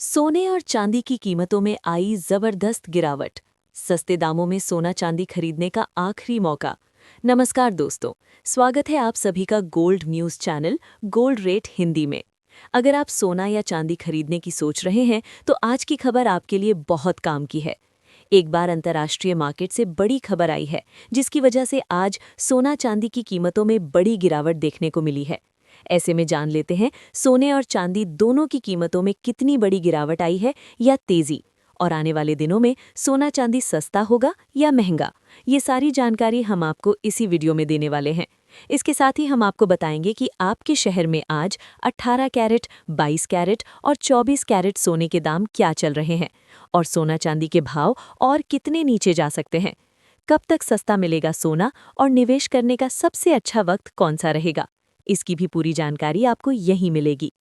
सोने और चांदी की कीमतों में आई जबरदस्त गिरावट। सस्ते दामों में सोना चांदी खरीदने का आखिरी मौका। नमस्कार दोस्तों, स्वागत है आप सभी का gold news channel gold rate Hindi में। अगर आप सोना या चांदी खरीदने की सोच रहे हैं तो आज की खबर आपके लिए बहुत काम की है। एक बार अंतर्राष्ट्रीय मार्केट से बड़ी खबर आई है, जिसकी वजह से आज सोना चांदी की कीमतों में बड़ी गिरावट देखने को मिली है। ऐसे में जान लेते हैं सोने और चांदी दोनों की कीमतों में कितनी बड़ी गिरावट आई है या तेजी, और आने वाले दिनों में सोना चांदी सस्ता होगा या महंगा। ये सारी जानकारी हम आपको इसी वीडियो में देने वाले हैं। इसके साथ ही हम आपको बताएंगे कि आपके शहर में आज 18 कैरेट, 22 कैरेट और 24 कैरेट सोने के दाम क्या चल रहे हैं, और सोना चांदी के भाव और कितने नीचे जा सकते हैं। कब तक सस्ता मिलेगा सोना, और निवेश करने का सबसे अच्छा वक्त कौन सा रहेगा, इसकी भी पूरी जानकारी आपको यहीं मिलेगी।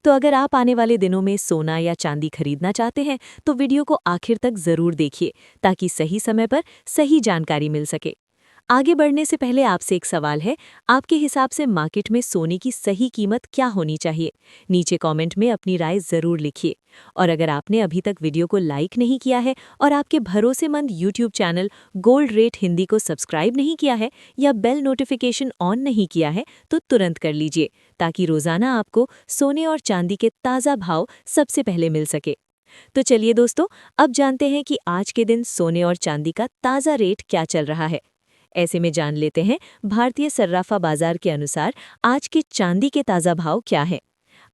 तो अगर आप आने वाले दिनों में सोना या चांदी खरीदना चाहते हैं तो वीडियो को आखिर तक जरूर देखिए, ताकि सही समय पर सही जानकारी मिल सके। आगे बढ़ने से पहले आपसे एक सवाल है, आपके हिसाब से मार्केट में सोने की सही कीमत क्या होनी चाहिए? नीचे कमेंट में अपनी राय जरूर लिखिए। और अगर आपने अभी तक वीडियो को लाइक नहीं किया है और आपके भरोसेमंद YouTube channel gold rate Hindi को सब्सक्राइब नहीं किया है या बेल नोटिफिकेशन ऑन नहीं किया है तो तुरंत कर लीजिए, ताकि रोजाना आपको सोने और चांदी के ताज़ा भाव सबसे पहले मिल सके। तो चलिए दोस्तों, अब जानते हैं कि आज के दिन सोने और चांदी का ताज़ा रेट क्या चल रहा है। ऐसे में जान लेते हैं भारतीय सर्राफा बाजार के अनुसार आज के चांदी के ताज़ा भाव क्या है।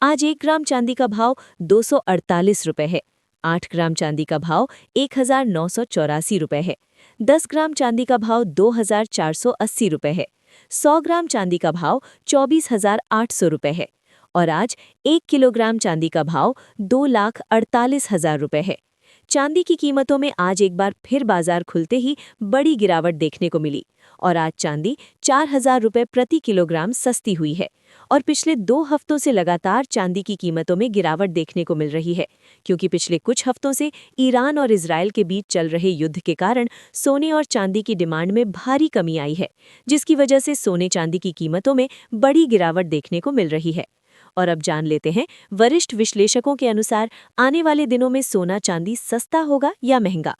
आज 1 ग्राम चांदी का भाव 248 रुपये है। 8 ग्राम चांदी का भाव 1984 रुपये है। 10 ग्राम चांदी का भाव 2480 रुपये है। 100 ग्राम चांदी का भाव 24,800 रुपये है। और आज 1 किलोग्राम चांदी का भाव 2,48,000 रुपये है। चांदी की कीमतों में आज एक बार फिर बाजार खुलते ही बड़ी गिरावट देखने को मिली, और आज चांदी 4,000 रुपये प्रति किलोग्राम सस्ती हुई है। और पिछले 2 हफ्तों से लगातार चांदी की कीमतों में गिरावट देखने को मिल रही है, क्योंकि पिछले कुछ हफ्तों से ईरान और इजराइल के बीच चल रहे युद्ध के कारण सोने और चांदी की डिमांड में भारी कमी आई है, जिसकी वजह से सोने चांदी की कीमतों में बड़ी गिरावट देखने को मिल रही है। और अब जान लेते हैं वरिष्ठ विश्लेषकों के अनुसार आने वाले दिनों में सोना चांदी सस्ता होगा या महंगा।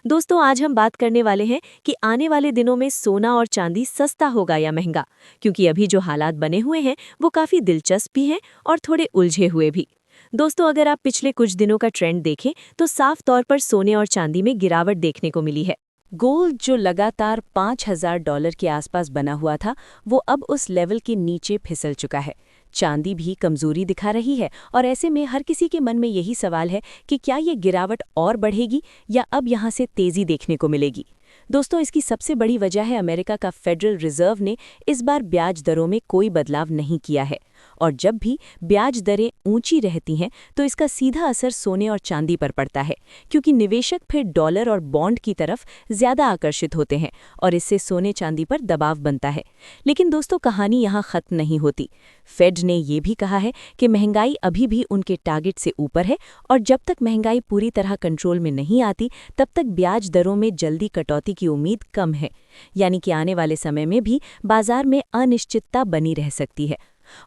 दोस्तों, आज हम बात करने वाले हैं कि आने वाले दिनों में सोना और चांदी सस्ता होगा या महंगा, क्योंकि अभी जो हालात बने हुए हैं वो काफ़ी दिलचस्प भी हैं और थोड़े उलझे हुए भी। दोस्तों, अगर आप पिछले कुछ दिनों का ट्रेंड देखें तो साफ तौर पर सोने और चांदी में गिरावट देखने को मिली है। गोल्ड जो लगातार $5,000 के आसपास बना हुआ था, वो अब उस लेवल के नीचे फिसल चुका है। चांदी भी कमजोरी दिखा रही है, और ऐसे में हर किसी के मन में यही सवाल है कि क्या ये गिरावट और बढ़ेगी या अब यहाँ से तेजी देखने को मिलेगी। दोस्तों, इसकी सबसे बड़ी वजह है अमेरिका का फेडरल रिजर्व ने इस बार ब्याज दरों में कोई बदलाव नहीं किया है। और जब भी ब्याज दरें ऊंची रहती हैं तो इसका सीधा असर सोने और चांदी पर पड़ता है, क्योंकि निवेशक फिर डॉलर और बॉन्ड की तरफ ज्यादा आकर्षित होते हैं, और इससे सोने चांदी पर दबाव बनता है। लेकिन दोस्तों, कहानी यहाँ खत्म नहीं होती। फेड ने ये भी कहा है कि महंगाई अभी भी उनके टारगेट से ऊपर है, और जब तक महंगाई पूरी तरह कंट्रोल में नहीं आती तब तक ब्याज दरों में जल्दी कटौती की उम्मीद कम है। यानी कि आने वाले समय में भी बाजार में अनिश्चितता बनी रह सकती है।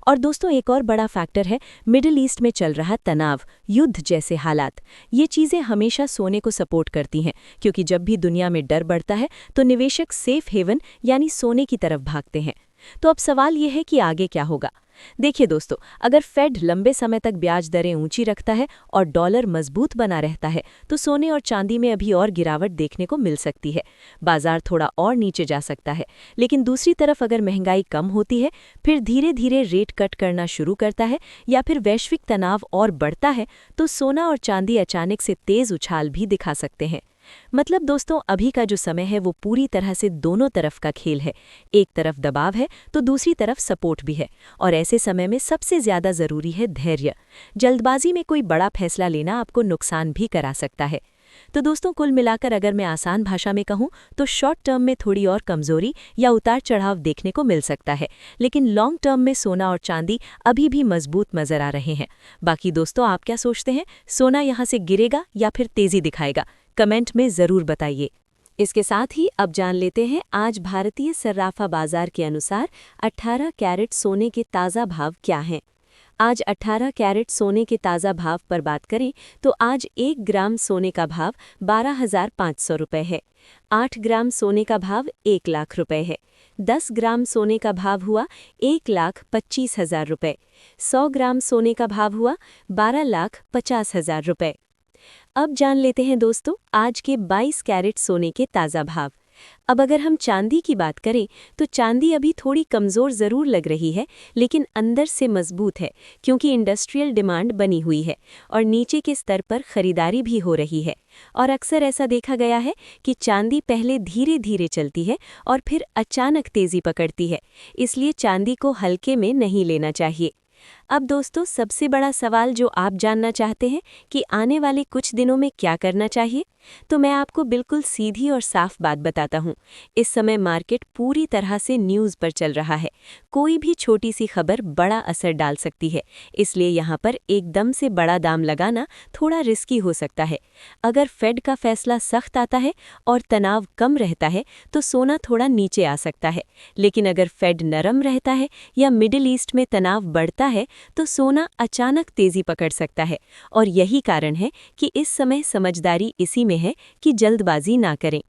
और दोस्तों, एक और बड़ा फैक्टर है मिडिल ईस्ट में चल रहा तनाव, युद्ध जैसे हालात। ये चीज़ें हमेशा सोने को सपोर्ट करती हैं, क्योंकि जब भी दुनिया में डर बढ़ता है तो निवेशक सेफ हेवन यानी सोने की तरफ भागते हैं। तो अब सवाल ये है कि आगे क्या होगा। देखिए दोस्तों, अगर फेड लंबे समय तक ब्याज दरें ऊंची रखता है और डॉलर मजबूत बना रहता है तो सोने और चांदी में अभी और गिरावट देखने को मिल सकती है। बाजार थोड़ा और नीचे जा सकता है। लेकिन दूसरी तरफ अगर महंगाई कम होती है, फिर धीरे धीरे रेट कट करना शुरू करता है, या फिर वैश्विक तनाव और बढ़ता है, तो सोना और चांदी अचानक से तेज उछाल भी दिखा सकते हैं। मतलब दोस्तों, अभी का जो समय है वो पूरी तरह से दोनों तरफ का खेल है। एक तरफ दबाव है तो दूसरी तरफ सपोर्ट भी है, और ऐसे समय में सबसे ज्यादा जरूरी है धैर्य। जल्दबाजी में कोई बड़ा फैसला लेना आपको नुकसान भी करा सकता है। तो दोस्तों, कुल मिलाकर अगर मैं आसान भाषा में कहूँ तो शॉर्ट टर्म में थोड़ी और कमजोरी या उतार चढ़ाव देखने को मिल सकता है, लेकिन लॉन्ग टर्म में सोना और चांदी अभी भी मजबूत नजर आ रहे हैं। बाकी दोस्तों, आप क्या सोचते हैं? सोना यहाँ से गिरेगा या फिर तेजी दिखाएगा? कमेंट में ज़रूर बताइए। इसके साथ ही अब जान लेते हैं आज भारतीय सर्राफा बाजार के अनुसार 18 कैरेट सोने के ताज़ा भाव क्या हैं। आज 18 कैरेट सोने के ताज़ा भाव पर बात करें तो आज 1 ग्राम सोने का भाव 12,500 रुपये है। 8 ग्राम सोने का भाव 1 लाख रुपए है। 10 ग्राम सोने का भाव हुआ 1,25,000 रुपये। 100 ग्राम सोने का भाव हुआ 12,50,000 रुपये। अब जान लेते हैं दोस्तों आज के 22 कैरेट सोने के ताज़ा भाव। अब अगर हम चांदी की बात करें तो चांदी अभी थोड़ी कमज़ोर ज़रूर लग रही है, लेकिन अंदर से मजबूत है क्योंकि इंडस्ट्रियल डिमांड बनी हुई है और नीचे के स्तर पर खरीदारी भी हो रही है। और अक्सर ऐसा देखा गया है कि चांदी पहले धीरे धीरे चलती है और फिर अचानक तेज़ी पकड़ती है, इसलिए चांदी को हल्के में नहीं लेना चाहिए। अब दोस्तों सबसे बड़ा सवाल जो आप जानना चाहते हैं कि आने वाले कुछ दिनों में क्या करना चाहिए, तो मैं आपको बिल्कुल सीधी और साफ बात बताता हूँ। इस समय मार्केट पूरी तरह से न्यूज़ पर चल रहा है। कोई भी छोटी सी खबर बड़ा असर डाल सकती है, इसलिए यहाँ पर एकदम से बड़ा दाम लगाना थोड़ा रिस्की हो सकता है। अगर फेड का फैसला सख्त आता है और तनाव कम रहता है तो सोना थोड़ा नीचे आ सकता है, लेकिन अगर फेड नरम रहता है या मिडिल ईस्ट में तनाव बढ़ता है तो सोना अचानक तेजी पकड़ सकता है। और यही कारण है कि इस समय समझदारी इसी में है कि जल्दबाजी ना करें।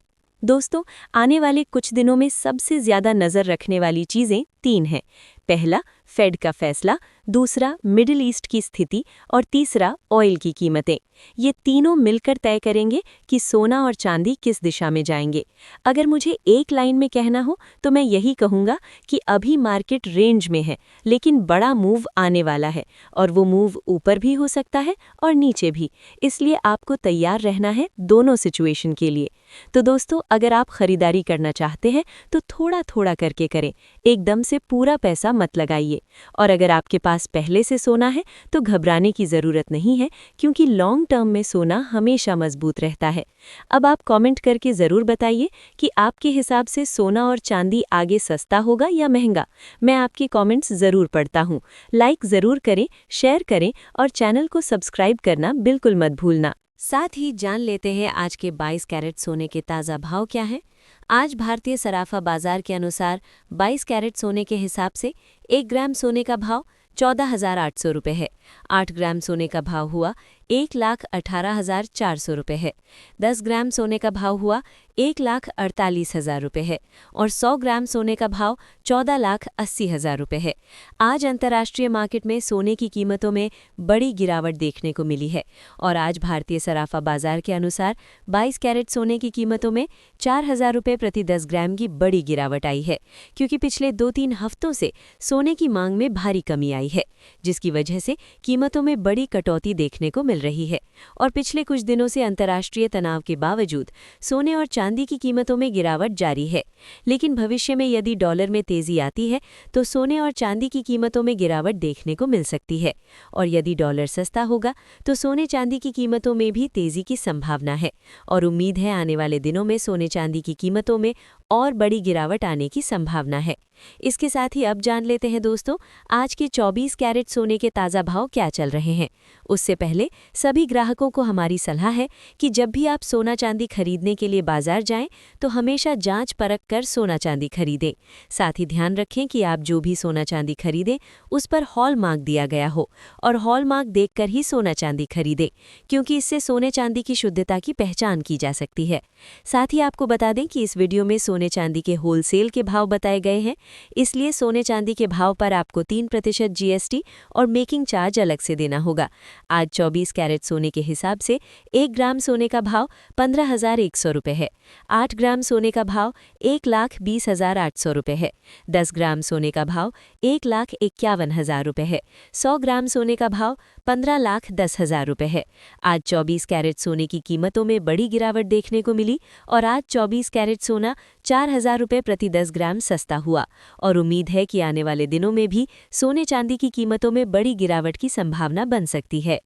दोस्तों आने वाले कुछ दिनों में सबसे ज्यादा नजर रखने वाली चीजें 3 हैं। पहला फेड का फैसला, दूसरा मिडिल ईस्ट की स्थिति और तीसरा ऑयल की कीमतें। ये तीनों मिलकर तय करेंगे कि सोना और चांदी किस दिशा में जाएंगे। अगर मुझे एक लाइन में कहना हो तो मैं यही कहूँगा कि अभी मार्केट रेंज में है, लेकिन बड़ा मूव आने वाला है और वो मूव ऊपर भी हो सकता है और नीचे भी, इसलिए आपको तैयार रहना है दोनों सिचुएशन के लिए। तो दोस्तों अगर आप खरीदारी करना चाहते हैं तो थोड़ा थोड़ा करके करें, एकदम से पूरा पैसा मत लगाइए। और अगर आपके पास पहले से सोना है तो घबराने की ज़रूरत नहीं है, क्योंकि लॉन्ग टर्म में सोना हमेशा मजबूत रहता है। अब आप कमेंट करके ज़रूर बताइए कि आपके हिसाब से सोना और चांदी आगे सस्ता होगा या महंगा। मैं आपके कमेंट्स ज़रूर पढ़ता हूँ। लाइक ज़रूर करें, शेयर करें और चैनल को सब्सक्राइब करना बिल्कुल मत भूलना। साथ ही जान लेते हैं आज के 22 कैरेट सोने के ताज़ा भाव क्या हैं। आज भारतीय सराफा बाजार के अनुसार 22 कैरेट सोने के हिसाब से 1 ग्राम सोने का भाव 14,800 रुपये है। 8 ग्राम सोने का भाव हुआ 1,18,400 रुपये है। 10 ग्राम सोने का भाव हुआ 1,48,000 रुपये है और 100 ग्राम सोने का भाव 14,80,000 रुपये है। आज अंतर्राष्ट्रीय मार्केट में सोने की कीमतों में बड़ी गिरावट देखने को मिली है और आज भारतीय सराफा बाजार के अनुसार 22 कैरेट सोने की कीमतों में 4,000 रुपये प्रति 10 ग्राम की बड़ी गिरावट आई है, क्योंकि पिछले 2-3 हफ्तों से सोने की मांग में भारी कमी आई है, जिसकी वजह से कीमतों में बड़ी कटौती देखने को मिल रही है। और पिछले कुछ दिनों से अंतर्राष्ट्रीय तनाव के बावजूद सोने और चांदी की कीमतों में गिरावट जारी है, लेकिन भविष्य में यदि डॉलर में तेजी आती है तो सोने और चांदी की कीमतों में गिरावट देखने को मिल सकती है। और यदि डॉलर सस्ता होगा तो सोने चांदी की कीमतों में भी तेजी की संभावना है और उम्मीद है आने वाले दिनों में सोने चांदी की कीमतों में और बड़ी गिरावट आने की संभावना है। इसके साथ ही अब जान लेते हैं दोस्तों आज के 24 कैरेट सोने के ताज़ा भाव क्या चल रहे हैं। उससे पहले सभी ग्राहकों को हमारी सलाह है कि जब भी आप सोना चांदी खरीदने के लिए बाजार जाएं तो हमेशा जांच परख कर सोना चांदी खरीदें। साथ ही ध्यान रखें कि आप जो भी सोना चांदी खरीदें उस पर हॉलमार्क दिया गया हो और हॉलमार्क देखकर ही सोना चांदी खरीदें, क्योंकि इससे सोने चांदी की शुद्धता की पहचान की जा सकती है। साथ ही आपको बता दें कि इस वीडियो में सोने चांदी के होलसेल के भाव बताए गए हैं, इसलिए सोने चांदी के भाव पर आपको 3% जीएसटी और मेकिंग चार्ज अलग से देना होगा। आज 24 कैरेट सोने के हिसाब से 1 ग्राम सोने का भाव 15,100 रुपये है। 8 ग्राम सोने का भाव 1,20,800 रुपये है। 10 ग्राम सोने का भाव 1,51,000 रुपये है। 100 ग्राम सोने का भाव 15,10,000 रुपये है। आज 24 कैरेट सोने की कीमतों में बड़ी गिरावट देखने को मिली और आज 24 कैरेट सोना 4,000 रुपये प्रति 10 ग्राम सस्ता हुआ और उम्मीद है कि आने वाले दिनों में भी सोने चांदी की कीमतों में बड़ी गिरावट की संभावना बन सकती है।